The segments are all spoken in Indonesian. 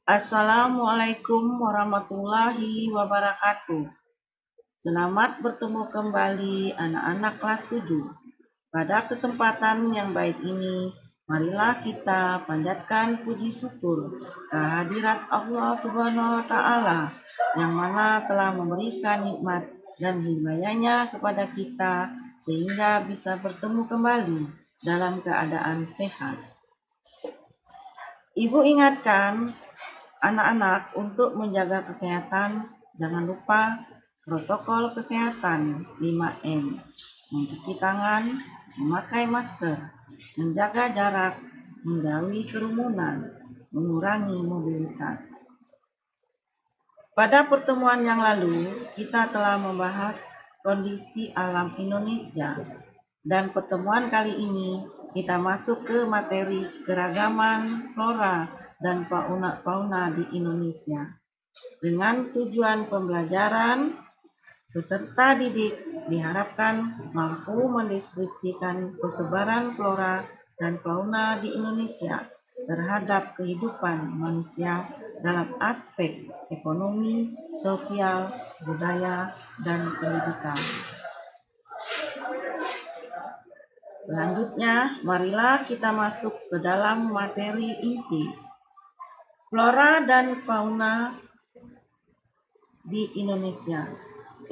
Assalamualaikum warahmatullahi wabarakatuh. Selamat bertemu kembali anak-anak kelas 7. Pada kesempatan yang baik ini, marilah kita panjatkan puji syukur kehadirat Allah Subhanahu wa Ta'ala yang mana telah memberikan nikmat dan hidayahnya kepada kita sehingga bisa bertemu kembali dalam keadaan sehat. Ibu ingatkan anak-anak untuk menjaga kesehatan, jangan lupa protokol kesehatan 5M, mencuci tangan, memakai masker, menjaga jarak, menjauhi kerumunan, mengurangi mobilitas. Pada pertemuan yang lalu, kita telah membahas kondisi alam Indonesia, dan pertemuan kali ini kita masuk ke materi keragaman flora dan fauna di Indonesia. Dengan tujuan pembelajaran, peserta didik diharapkan mampu mendeskripsikan persebaran flora dan fauna di Indonesia terhadap kehidupan manusia dalam aspek ekonomi, sosial, budaya, dan pendidikan. Selanjutnya, marilah kita masuk ke dalam materi inti. Flora dan fauna di Indonesia.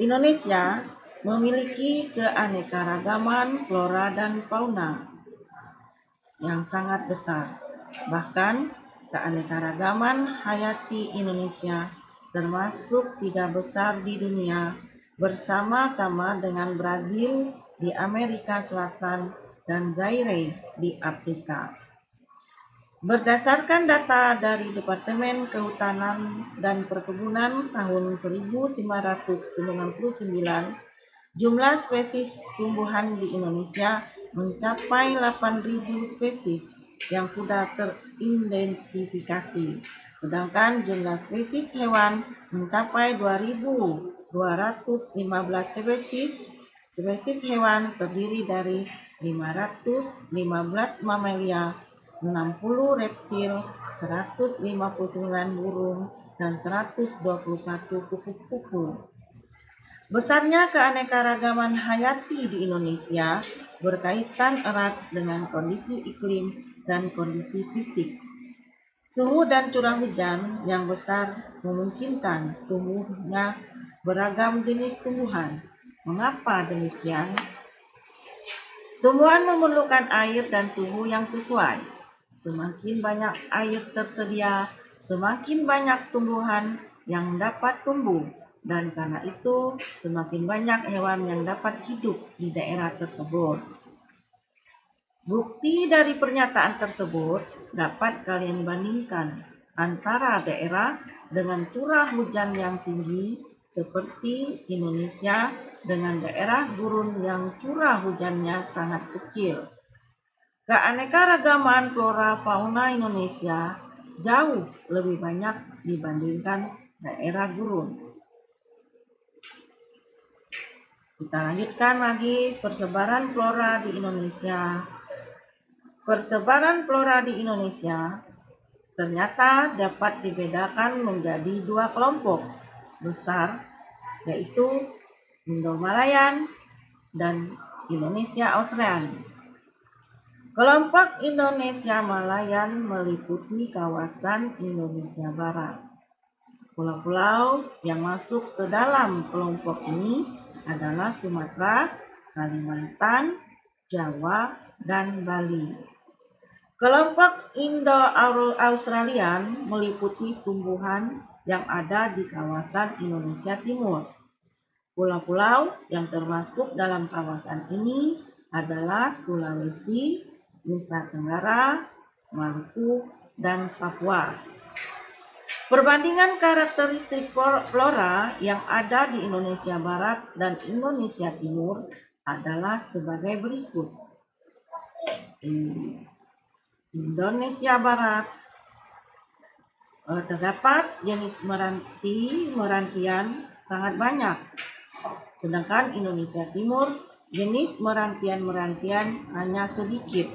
Indonesia memiliki keanekaragaman flora dan fauna yang sangat besar. Bahkan, keanekaragaman hayati Indonesia termasuk 3 besar di dunia bersama-sama dengan Brazil di Amerika Selatan dan Zaire di Afrika. Berdasarkan data dari Departemen Kehutanan dan Perkebunan tahun 1999, jumlah spesies tumbuhan di Indonesia mencapai 8.000 spesies yang sudah teridentifikasi, sedangkan jumlah spesies hewan mencapai 2.215 spesies. Spesies hewan terdiri dari 515 mamalia, 60 reptil, 159 burung, dan 121 kupu-kupu. Besarnya keanekaragaman hayati di Indonesia berkaitan erat dengan kondisi iklim dan kondisi fisik. Suhu dan curah hujan yang besar memungkinkan tumbuhnya beragam jenis tumbuhan. Mengapa demikian? Tumbuhan memerlukan air dan suhu yang sesuai. Semakin banyak air tersedia, semakin banyak tumbuhan yang dapat tumbuh, dan karena itu semakin banyak hewan yang dapat hidup di daerah tersebut. Bukti dari pernyataan tersebut dapat kalian bandingkan antara daerah dengan curah hujan yang tinggi seperti Indonesia dengan daerah gurun yang curah hujannya sangat kecil. Keanekaragaman flora fauna Indonesia jauh lebih banyak dibandingkan daerah gurun. Kita lanjutkan lagi persebaran flora di Indonesia. Persebaran flora di Indonesia ternyata dapat dibedakan menjadi 2 kelompok besar, yaitu Indo-Malayan dan Indonesia-Australia. Kelompok Indonesia Malayan meliputi kawasan Indonesia Barat. Pulau-pulau yang masuk ke dalam kelompok ini adalah Sumatera, Kalimantan, Jawa, dan Bali. Kelompok Indo-Australian meliputi tumbuhan yang ada di kawasan Indonesia Timur. Pulau-pulau yang termasuk dalam kawasan ini adalah Sulawesi, Nusa Tenggara, Maluku, dan Papua. Perbandingan karakteristik flora yang ada di Indonesia Barat dan Indonesia Timur adalah sebagai berikut. Indonesia Barat terdapat jenis merantian sangat banyak, sedangkan Indonesia Timur jenis merantian hanya sedikit.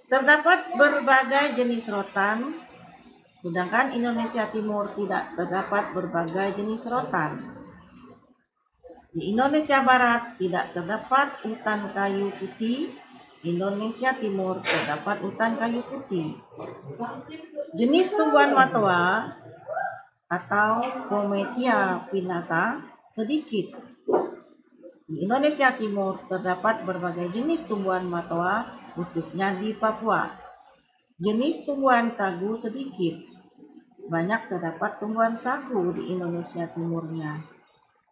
Terdapat berbagai jenis rotan, sedangkan Indonesia Timur tidak terdapat berbagai jenis rotan. Di Indonesia Barat tidak terdapat hutan kayu putih, Indonesia Timur terdapat hutan kayu putih. Jenis tumbuhan matoa atau Pometia pinnata sedikit. Di Indonesia Timur terdapat berbagai jenis tumbuhan matoa, khususnya di Papua. Jenis tumbuhan sagu sedikit. Banyak terdapat tumbuhan sagu di Indonesia Timurnya.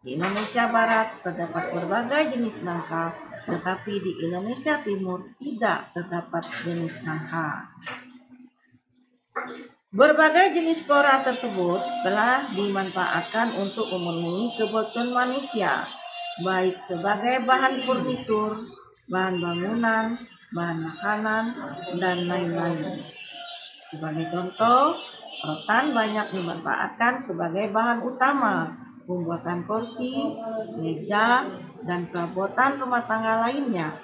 Di Indonesia Barat terdapat berbagai jenis nangka, tetapi di Indonesia Timur tidak terdapat jenis nangka. Berbagai jenis flora tersebut telah dimanfaatkan untuk memenuhi kebutuhan manusia, baik sebagai bahan furnitur, bahan bangunan, bahan makanan, dan lain-lain. Sebagai contoh, rotan banyak dimanfaatkan sebagai bahan utama pembuatan kursi, meja, dan perabotan rumah tangga lainnya.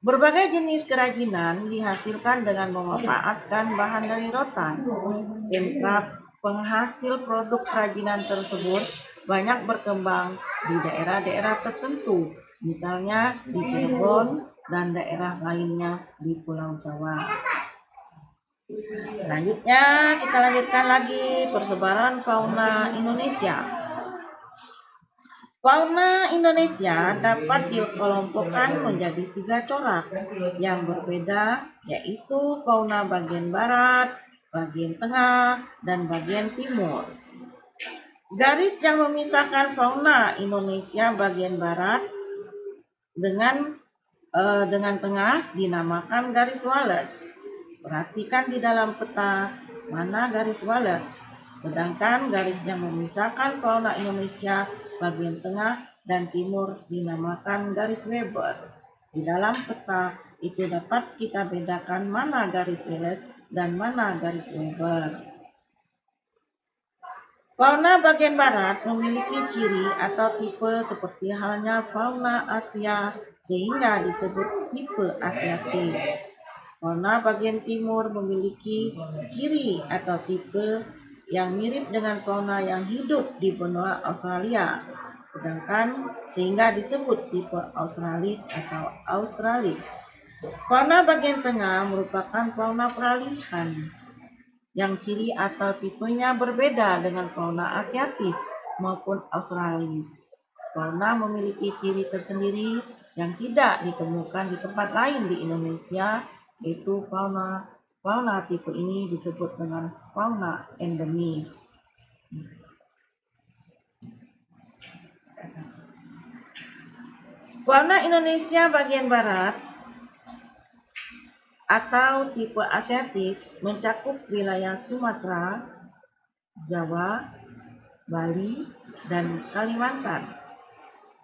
Berbagai jenis kerajinan dihasilkan dengan memanfaatkan bahan dari rotan. Sentra penghasil produk kerajinan tersebut banyak berkembang di daerah-daerah tertentu, misalnya di Cirebon dan daerah lainnya di Pulau Jawa. Selanjutnya kita lanjutkan lagi persebaran fauna Indonesia. Fauna Indonesia dapat dikelompokkan menjadi 3 corak yang berbeda, yaitu fauna bagian barat, bagian tengah, dan bagian timur. Garis yang memisahkan fauna Indonesia bagian barat dengan tengah dinamakan garis Wallace. Perhatikan di dalam peta mana garis Wallace. Sedangkan garis yang memisahkan fauna Indonesia bagian tengah dan timur dinamakan garis Weber. Di dalam peta itu dapat kita bedakan mana garis Wallace dan mana garis Weber. Fauna bagian barat memiliki ciri atau tipe seperti halnya fauna Asia sehingga disebut tipe Asiatis. Fauna bagian timur memiliki ciri atau tipe yang mirip dengan fauna yang hidup di benua Australia, sehingga disebut tipe Australis atau Australis. Fauna bagian tengah merupakan fauna peralihan, yang ciri atau tipenya berbeda dengan fauna Asiatis maupun Australis. Fauna memiliki ciri tersendiri yang tidak ditemukan di tempat lain di Indonesia, yaitu fauna tipe ini disebut dengan fauna endemis. Fauna Indonesia bagian barat atau tipe Asiatis mencakup wilayah Sumatera, Jawa, Bali, dan Kalimantan.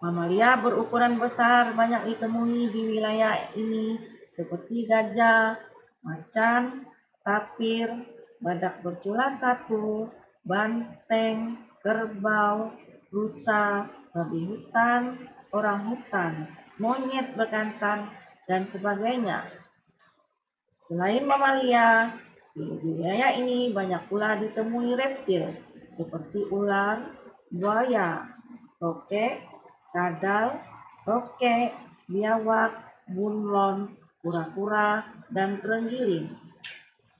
Mamalia berukuran besar banyak ditemui di wilayah ini seperti gajah, macan, tapir, badak bercula satu, banteng, kerbau, rusa, babi hutan, orang hutan, monyet bekantan, dan sebagainya. Selain mamalia, di wilayah ini banyak pula ditemui reptil seperti ular, buaya, tokek, kadal, tokek, biawak, bunglon, kura-kura, dan terenggiling.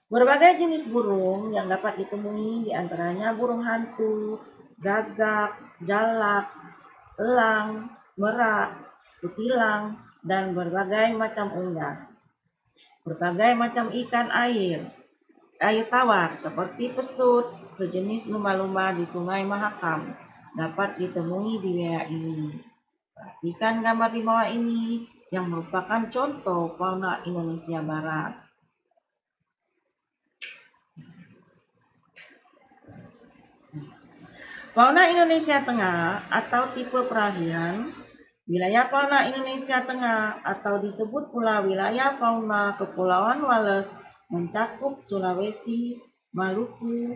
Berbagai jenis burung yang dapat ditemui diantaranya burung hantu, gagak, jalak, elang, merak, kutilang, dan berbagai macam unggas. Berbagai macam ikan air tawar seperti pesut, sejenis lumba-lumba di Sungai Mahakam, dapat ditemui di wilayah ini. Perhatikan gambar di bawah ini yang merupakan contoh fauna Indonesia Barat. Fauna Indonesia Tengah atau tipe peralihan. Wilayah fauna Indonesia Tengah atau disebut pula wilayah fauna Kepulauan Wallace mencakup Sulawesi, Maluku,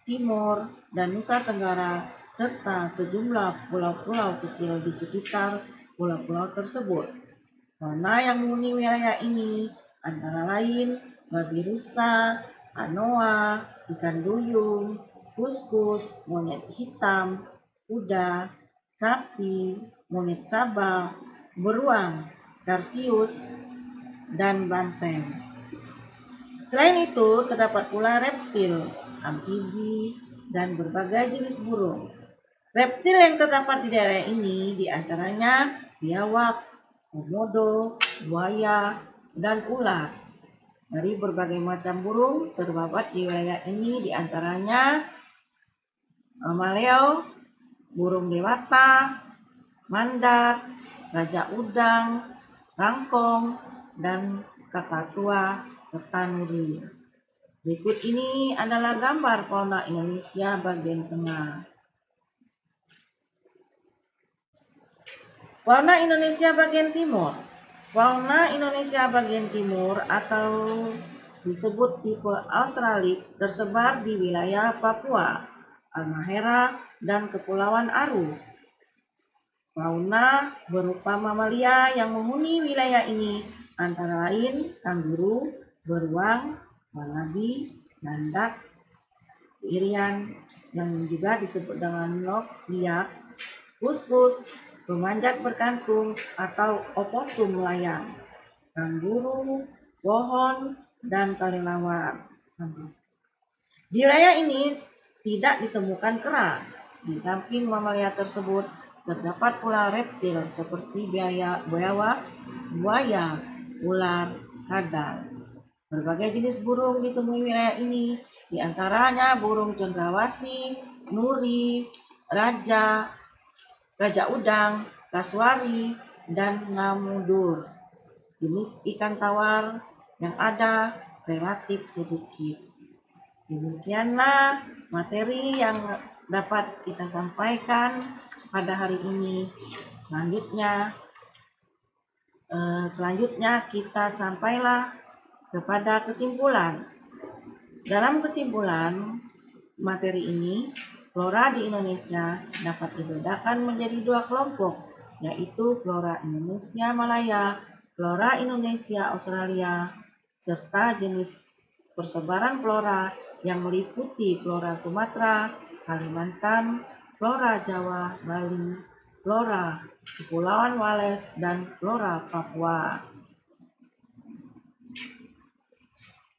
Timor, dan Nusa Tenggara, serta sejumlah pulau-pulau kecil di sekitar pulau-pulau tersebut. Fauna yang menghuni wilayah ini antara lain babi rusa, anoa, ikan duyung, kuskus, monyet hitam, kuda, sapi, monyet sabal, beruang, tarsius, dan banteng. Selain itu, terdapat pula reptil, amfibi, dan berbagai jenis burung. Reptil yang terdapat di daerah ini diantaranya biawak, komodo, buaya, dan ular. Dari berbagai macam burung terdapat di wilayah ini diantaranya maleo, burung dewata, mandat, raja udang, rangkong, dan kakatua serta nuri. Berikut ini adalah gambar fauna Indonesia bagian tengah. Fauna Indonesia bagian timur. Fauna Indonesia bagian timur atau disebut tipe Australik tersebar di wilayah Papua, Halmahera, dan Kepulauan Aru. Fauna berupa mamalia yang menghuni wilayah ini antara lain kanguru, beruang, wanabi, landak, irian yang juga disebut dengan nok liak, kuskus, pemanjat berkantung atau oposum melayang, kanguru, pohon, dan kelelawar. Di wilayah ini tidak ditemukan kera. Di samping mamalia tersebut, terdapat pula reptil seperti biawak, buaya, ular, kadal. Berbagai jenis burung ditemui wilayah ini, diantaranya burung cendrawasih, nuri, raja udang, kasuari, dan namudur. Jenis ikan tawar yang ada relatif sedikit. Demikianlah materi yang dapat kita sampaikan pada hari ini. Selanjutnya kita sampailah kepada kesimpulan. Dalam kesimpulan materi ini, flora di Indonesia dapat dibedakan menjadi dua kelompok, yaitu flora Indonesia Malaya, flora Indonesia Australia, serta jenis persebaran flora yang meliputi flora Sumatera, Kalimantan, flora Jawa, Bali, flora Kepulauan Wales, dan flora Papua.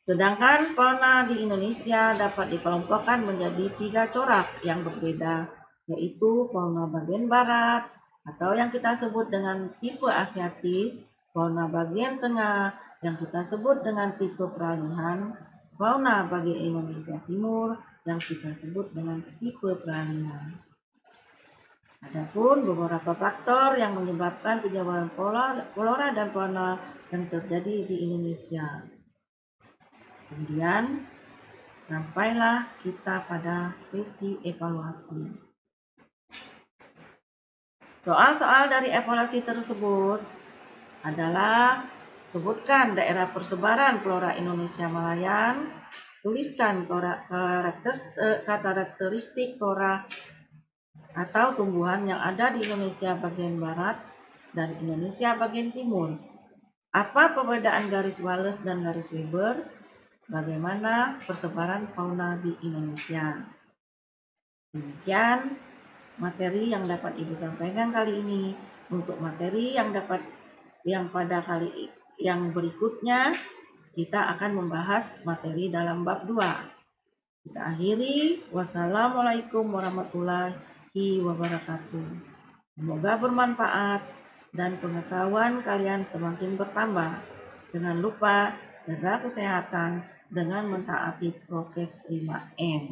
Sedangkan fauna di Indonesia dapat dikelompokkan menjadi 3 corak yang berbeda, yaitu fauna bagian barat atau yang kita sebut dengan tipe asiatis, fauna bagian tengah yang kita sebut dengan tipe peralihan, fauna bagian Indonesia Timur yang kita sebut dengan tipe peralihan. Adapun beberapa faktor yang menyebabkan penyebaran flora dan fauna yang terjadi di Indonesia. Kemudian sampailah kita pada sesi evaluasi. Soal-soal dari evaluasi tersebut adalah sebutkan daerah persebaran flora Indonesia Malayan, tuliskan karakteristik flora atau tumbuhan yang ada di Indonesia bagian barat dan Indonesia bagian timur. Apa perbedaan garis Wallace dan garis Weber? Bagaimana persebaran fauna di Indonesia? Demikian materi yang dapat Ibu sampaikan kali ini. Untuk materi yang pada kali yang berikutnya kita akan membahas materi dalam bab 2. Kita akhiri. Wassalamualaikum warahmatullahi wabarakatuh. Semoga bermanfaat dan pengetahuan kalian semakin bertambah. Jangan lupa jaga kesehatan dengan mentaati prokes 5M.